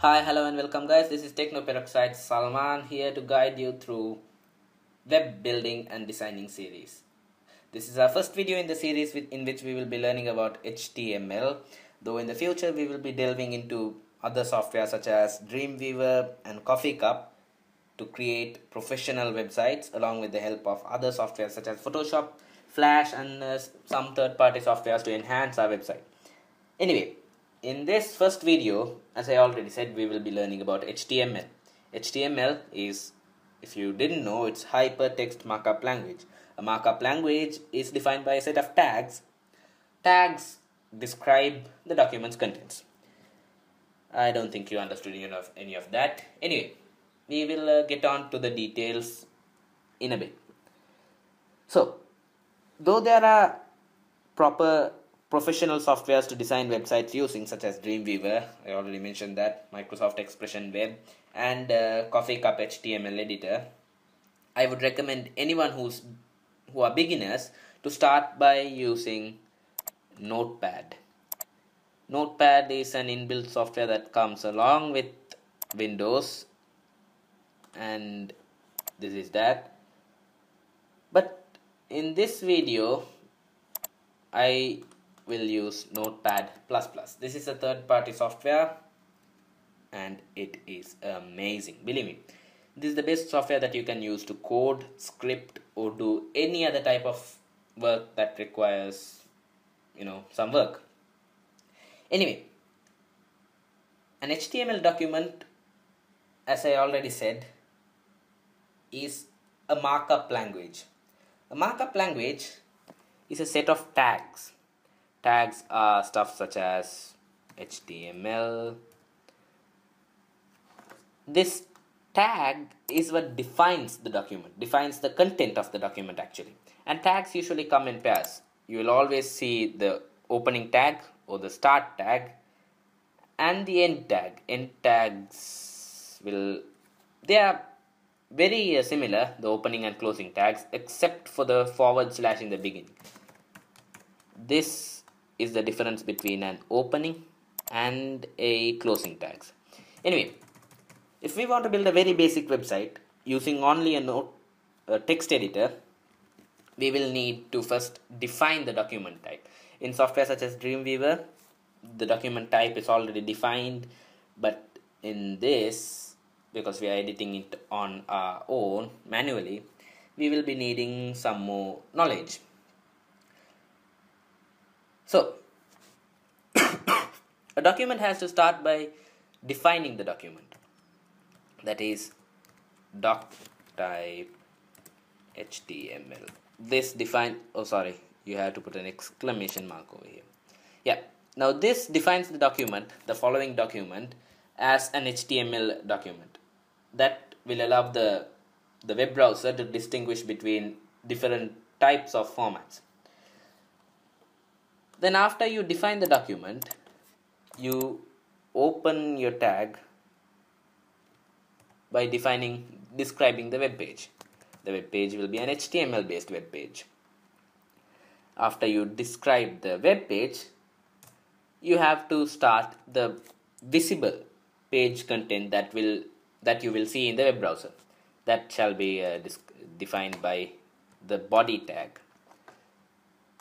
Hi, hello, and welcome, guys. This is Technoperoxide Salman here to guide you through web building and designing series. This is our first video in the series in which we will be learning about HTML, though in the future we will be delving into other software such as Dreamweaver and Coffee Cup to create professional websites along with the help of other software such as Photoshop, Flash, and some third-party softwares to enhance our website. Anyway, in this first video, as I already said, we will be learning about HTML. HTML is, if you didn't know, it's hypertext markup language. A markup language is defined by a set of tags. Tags describe the document's contents. I don't think you understood any of that. Anyway, we will get on to the details in a bit. So, though there are proper professional softwares to design websites using, such as Dreamweaver, I already mentioned that, Microsoft Expression Web, and Coffee Cup HTML editor, I would recommend anyone who are beginners to start by using Notepad. Notepad is an inbuilt software that comes along with Windows, and this is that. But in this video, I will use Notepad++. This is a third-party software and it is amazing. Believe me, this is the best software that you can use to code, script, or do any other type of work that requires, some work. Anyway, an HTML document, as I already said, is a markup language. A markup language is a set of tags. Tags are stuff such as HTML. This tag is what defines the document, defines the content of the document actually. And tags usually come in pairs. You will always see the opening tag or the start tag and the end tag. End tags they are very similar, the opening and closing tags, except for the / in the beginning. This is the difference between an opening and a closing tags. Anyway, if we want to build a very basic website using only a text editor, we will need to first define the document type. In software such as Dreamweaver, the document type is already defined, but in this, because we are editing it on our own manually, we will be needing some more knowledge. So, a document has to start by defining the document. That is doc type HTML. This define, you have to put an exclamation mark over here. Yeah, now this defines the document, the following document, as an HTML document. That will allow the web browser to distinguish between different types of formats. Then after you define the document, you open your tag by describing the web page. The web page will be an HTML based web page. After you describe the web page, you have to start the visible page content that you will see in the web browser. That shall be defined by the body tag.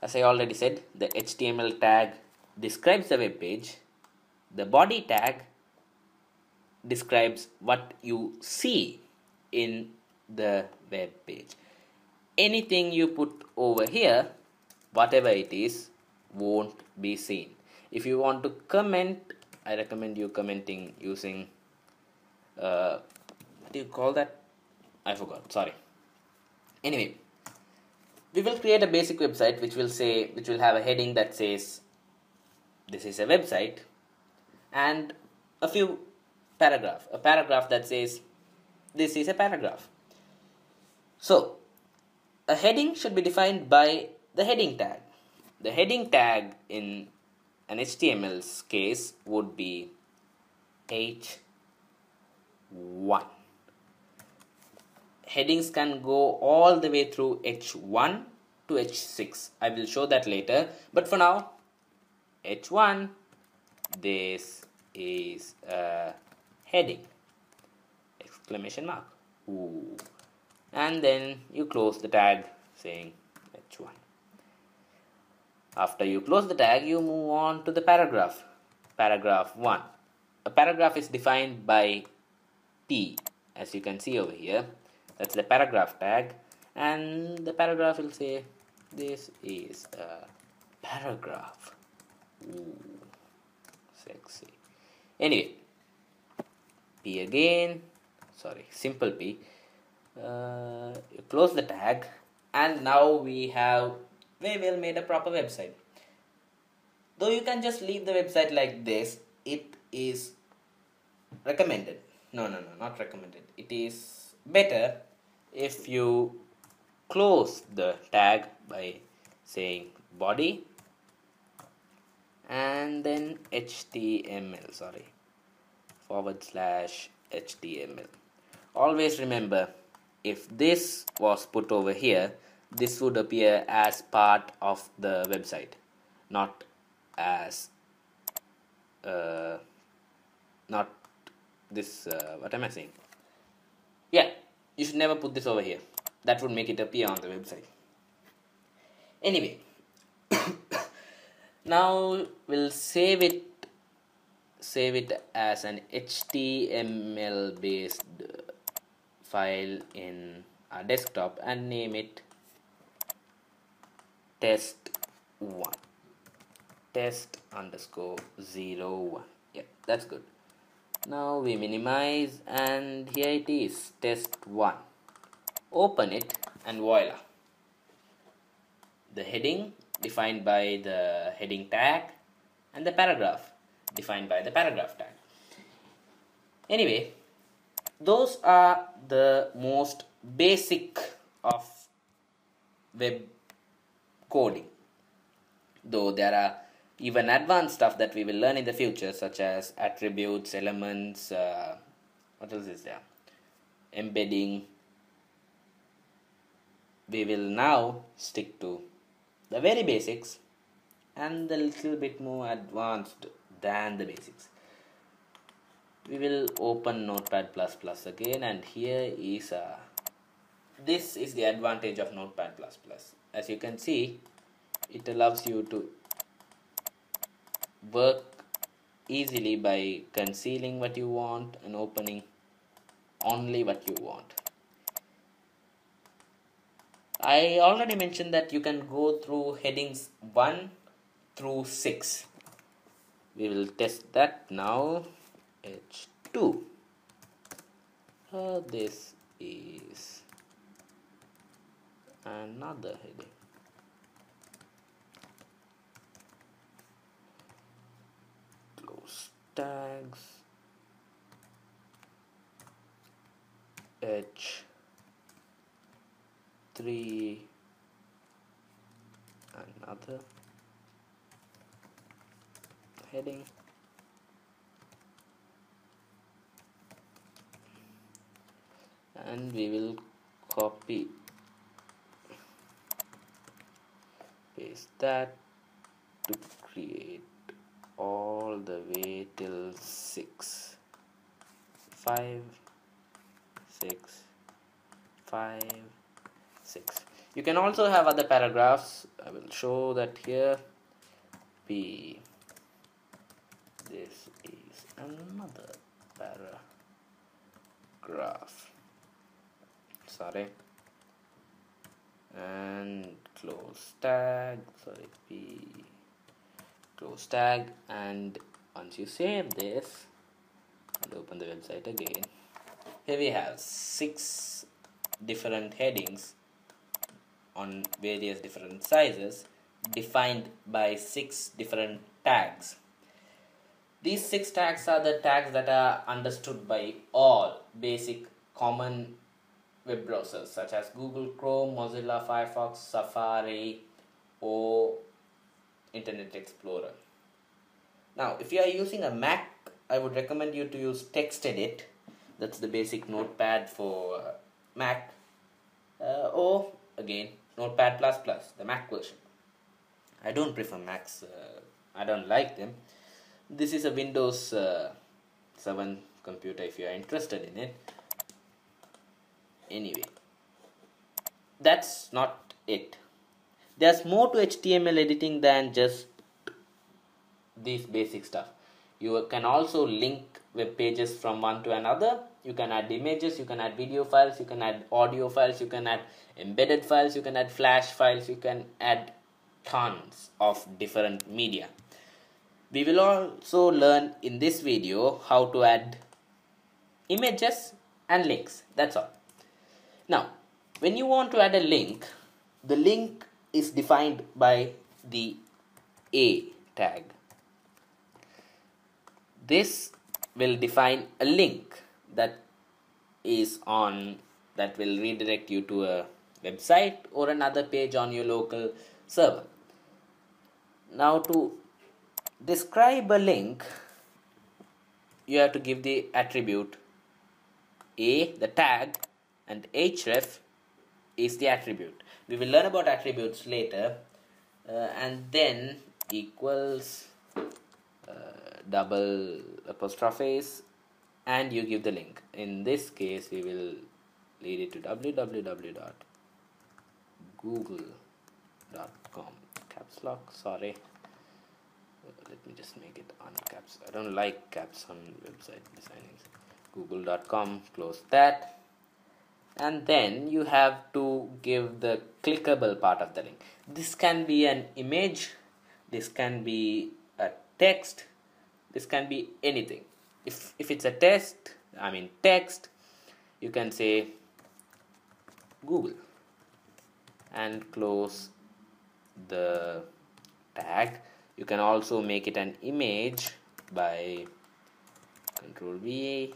As I already said, the HTML tag describes the web page. The body tag describes what you see in the web page. Anything you put over here, whatever it is, won't be seen. If you want to comment, I recommend you commenting using what do you call that? I forgot, sorry. Anyway, we will create a basic website which will have a heading that says this is a website, and a paragraph that says this is a paragraph. So a heading should be defined by the heading tag. The heading tag in an HTML's case would be H1. Headings can go all the way through H1 to H6. I will show that later, but for now, H1, this is a heading, exclamation mark. Ooh. And then you close the tag saying H1. After you close the tag, you move on to the paragraph. Paragraph 1. A paragraph is defined by P, as you can see over here. That's the paragraph tag, and the paragraph will say this is a paragraph. Ooh, sexy. Anyway, P again, sorry, simple P. You close the tag, and now we well made a proper website. Though you can just leave the website like this, it is recommended. No, not recommended. It is better if you close the tag by saying body and then HTML, /HTML. Always remember, if this was put over here, this would appear as part of the website, not as not this what am I saying? Yeah, you should never put this over here. That would make it appear on the website. Anyway, now we'll save it as an HTML based file in our desktop and name it test1, test_01. Yeah, that's good. Now we minimize, and here it is, test1. Open it, and voila, the heading defined by the heading tag and the paragraph defined by the paragraph tag. Anyway, those are the most basic of web coding, though there are even advanced stuff that we will learn in the future, such as attributes, elements, what else is there, embedding. We will now stick to the very basics and a little bit more advanced than the basics. We will open Notepad++ again, and here is this is the advantage of Notepad++. As you can see, it allows you to work easily by concealing what you want and opening only what you want. I already mentioned that you can go through headings 1 through 6. We will test that now. H2. This is another heading. Close tags. H3, another heading. And we will copy, paste that to create all the way till 6. 5, 6, 5, 6. You can also have other paragraphs. I will show that here. P. This is another paragraph. Sorry. And close tag. Sorry, P. Close tag. And once you save this and open the website again, here we have 6 different headings on various different sizes defined by 6 different tags. These 6 tags are the tags that are understood by all basic common web browsers such as Google Chrome, Mozilla Firefox, Safari, or Internet Explorer. Now, if you are using a Mac, I would recommend you to use TextEdit. That's the basic notepad for Mac. Or again, Notepad++, the Mac version. I don't prefer Macs. I don't like them. This is a Windows 7 computer if you are interested in it. Anyway, that's not it. There's more to HTML editing than just these basic stuff. You can also link web pages from one to another. You can add images, you can add video files, you can add audio files, you can add embedded files, you can add flash files, you can add tons of different media. We will also learn in this video how to add images and links. That's all. Now, when you want to add a link, the link is defined by the A tag. This will define a link that will redirect you to a website or another page on your local server. Now, to describe a link, you have to give the attribute A, the tag, and href is the attribute. We will learn about attributes later, and then equals double apostrophes, and you give the link. In this case, we will lead it to www.google.com. Caps lock, sorry. Let me just make it uncaps. I don't like caps on website designing. Google.com, close that. And then you have to give the clickable part of the link. This can be an image, this can be a text, this can be anything. If it's a text, you can say Google and close the tag. You can also make it an image by Control V.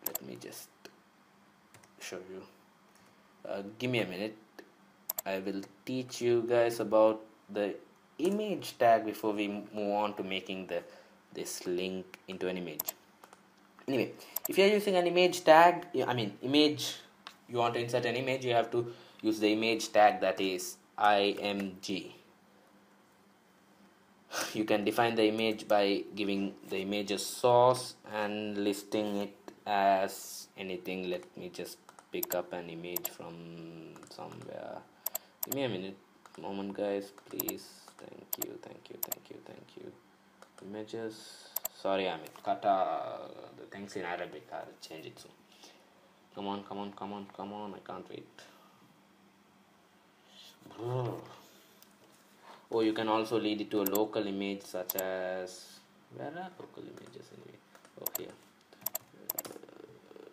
Let me just show you. Give me a minute. I will teach you guys about the image tag before we move on to making this link into an image. Anyway, if you are using an image tag, you want to insert an image, you have to use the image tag that is img. You can define the image by giving the image a source and listing it as anything. Let me just pick up an image from somewhere. Give me a moment guys, please. Thank you. Images, sorry, kata the things in Arabic. I'll change it soon. Come on, I can't wait. Or you can also lead it to a local image, such as, where are local images anyway? Oh, here.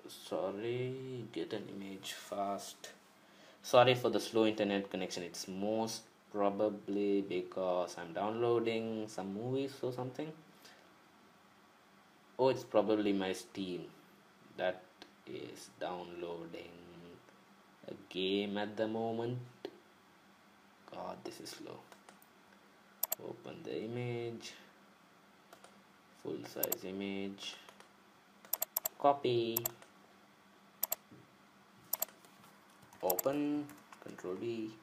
Sorry, get an image fast. Sorry for the slow internet connection. It's most probably because I'm downloading some movies or something. Oh, it's probably my Steam that is downloading a game at the moment. God, this is slow. Open the image, full size image, copy, open, Control V,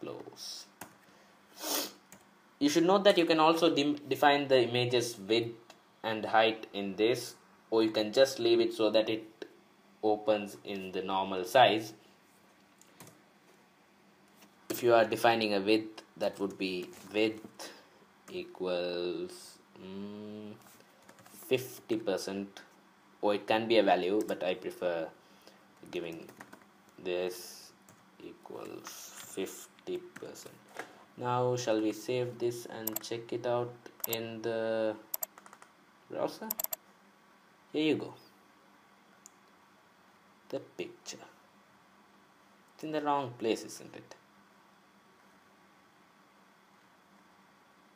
close. You should note that you can also define the image's width and height in this, or you can just leave it so that it opens in the normal size. If you are defining a width, that would be width equals 50%, or it can be a value, but I prefer giving this equals 50%. Now shall we save this and check it out in the browser? Here you go. The picture. It's in the wrong place, isn't it?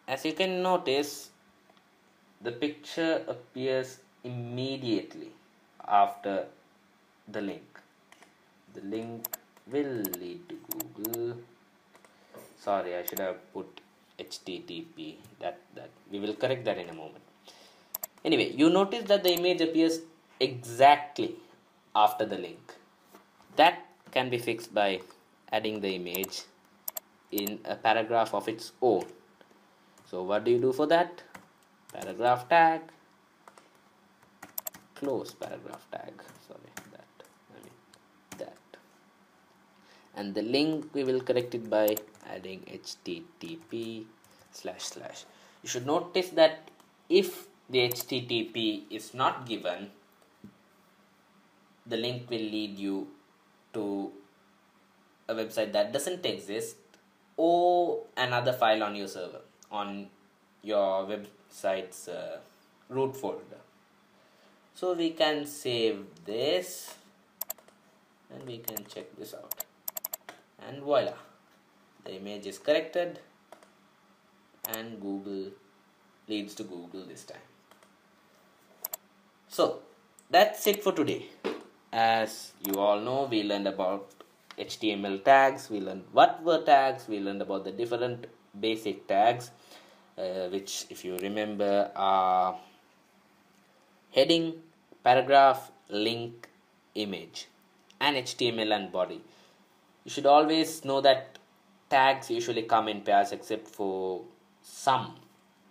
As you can notice, the picture appears immediately after the link. The link will lead to Google. Sorry, I should have put HTTP. That we will correct that in a moment. Anyway, you notice that the image appears exactly after the link. That can be fixed by adding the image in a paragraph of its own. So what do you do for that? Paragraph tag, close paragraph tag, sorry, that, and the link we will correct it by adding http // You should notice that if the http is not given, the link will lead you to a website that doesn't exist or another file on your server, on your website's root folder. So we can save this and we can check this out, and voila, the image is corrected and Google leads to Google this time. So that's it for today. As you all know, we learned about HTML tags, we learned what were tags, we learned about the different basic tags, which, if you remember, are heading, paragraph, link, image, and HTML and body. You should always know that tags usually come in pairs except for some.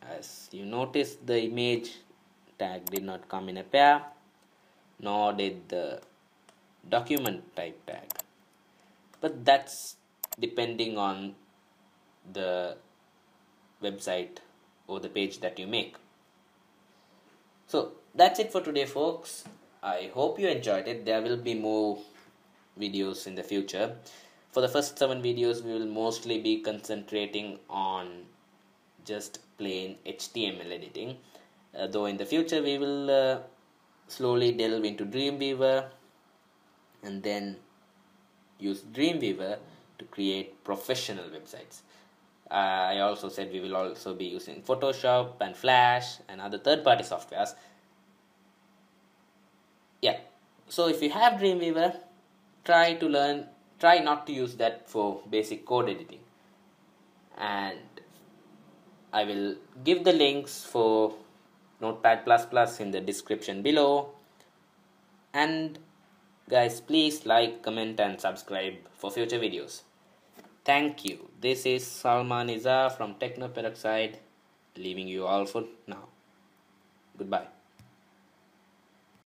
As you notice, the image tag did not come in a pair, nor did the document type tag, but that's depending on the website or the page that you make. So that's it for today, folks. I hope you enjoyed it. There will be more videos in the future. For the first 7 videos, we will mostly be concentrating on just plain HTML editing, though in the future we will slowly delve into Dreamweaver and then use Dreamweaver to create professional websites. I also said we will also be using Photoshop and Flash and other third-party softwares. Yeah, so if you have Dreamweaver, try not to use that for basic code editing, and I will give the links for Notepad++ in the description below. And guys, please like, comment and subscribe for future videos. Thank you. This is Salman Iza from Techno Peroxide, leaving you all for now. Goodbye.